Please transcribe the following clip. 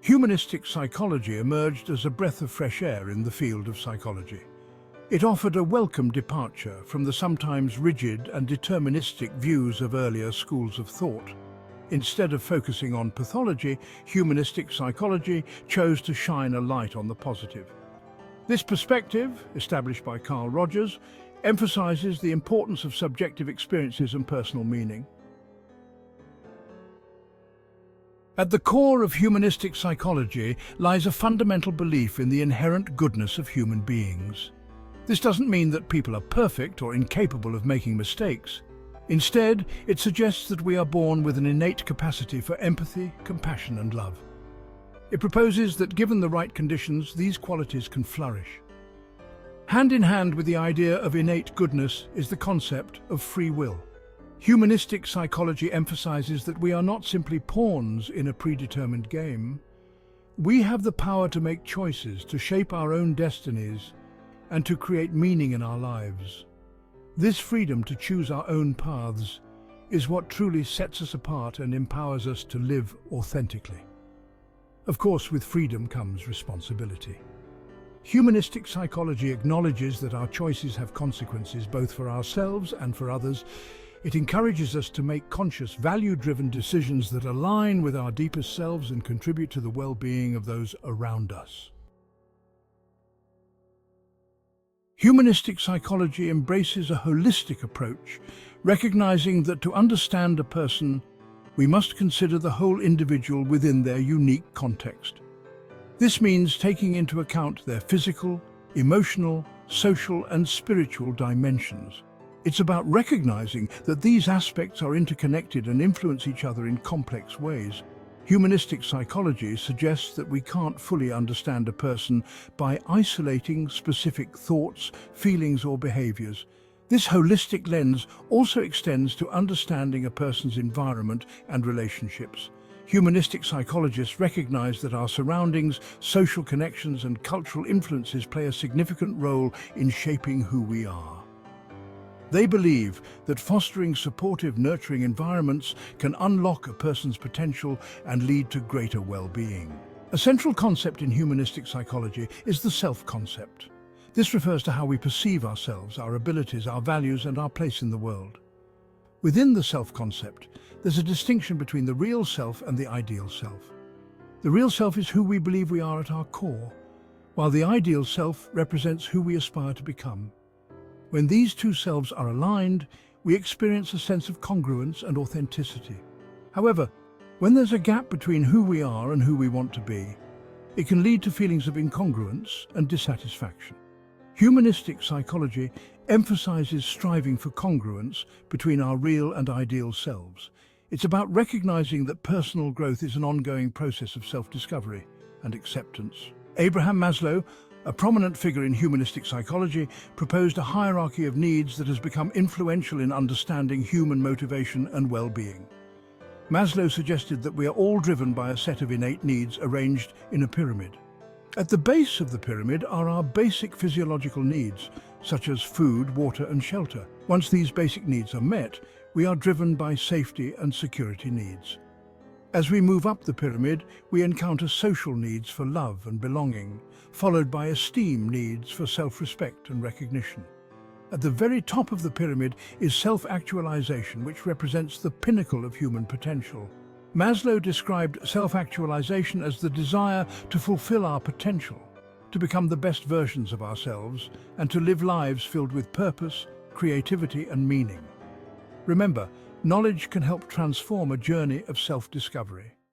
Humanistic psychology emerged as a breath of fresh air in the field of psychology. It offered a welcome departure from the sometimes rigid and deterministic views of earlier schools of thought. Instead of focusing on pathology, humanistic psychology chose to shine a light on the positive. This perspective, established by Carl Rogers, emphasizes the importance of subjective experiences and personal meaning. At the core of humanistic psychology lies a fundamental belief in the inherent goodness of human beings. This doesn't mean that people are perfect or incapable of making mistakes. Instead, it suggests that we are born with an innate capacity for empathy, compassion, and love. It proposes that given the right conditions, these qualities can flourish. Hand in hand with the idea of innate goodness is the concept of free will. Humanistic psychology emphasizes that we are not simply pawns in a predetermined game. We have the power to make choices, to shape our own destinies, and to create meaning in our lives. This freedom to choose our own paths is what truly sets us apart and empowers us to live authentically. Of course, with freedom comes responsibility. Humanistic psychology acknowledges that our choices have consequences both for ourselves and for others. It encourages us to make conscious, value-driven decisions that align with our deepest selves and contribute to the well-being of those around us. Humanistic psychology embraces a holistic approach, recognizing that to understand a person, we must consider the whole individual within their unique context. This means taking into account their physical, emotional, social, and spiritual dimensions. It's about recognizing that these aspects are interconnected and influence each other in complex ways. Humanistic psychology suggests that we can't fully understand a person by isolating specific thoughts, feelings, or behaviors. This holistic lens also extends to understanding a person's environment and relationships. Humanistic psychologists recognize that our surroundings, social connections, and cultural influences play a significant role in shaping who we are. They believe that fostering supportive, nurturing environments can unlock a person's potential and lead to greater well-being. A central concept in humanistic psychology is the self-concept. This refers to how we perceive ourselves, our abilities, our values, and our place in the world. Within the self-concept, there's a distinction between the real self and the ideal self. The real self is who we believe we are at our core, while the ideal self represents who we aspire to become. When these two selves are aligned, we experience a sense of congruence and authenticity. However, when there's a gap between who we are and who we want to be, it can lead to feelings of incongruence and dissatisfaction. Humanistic psychology emphasizes striving for congruence between our real and ideal selves. It's about recognizing that personal growth is an ongoing process of self-discovery and acceptance. Abraham Maslow, a prominent figure in humanistic psychology, proposed a hierarchy of needs that has become influential in understanding human motivation and well-being. Maslow suggested that we are all driven by a set of innate needs arranged in a pyramid. At the base of the pyramid are our basic physiological needs, such as food, water, and shelter. Once these basic needs are met, we are driven by safety and security needs. As we move up the pyramid, we encounter social needs for love and belonging, followed by esteem needs for self-respect and recognition. At the very top of the pyramid is self-actualization, which represents the pinnacle of human potential. Maslow described self-actualization as the desire to fulfill our potential, to become the best versions of ourselves, and to live lives filled with purpose, creativity, and meaning. Remember, knowledge can help transform a journey of self-discovery.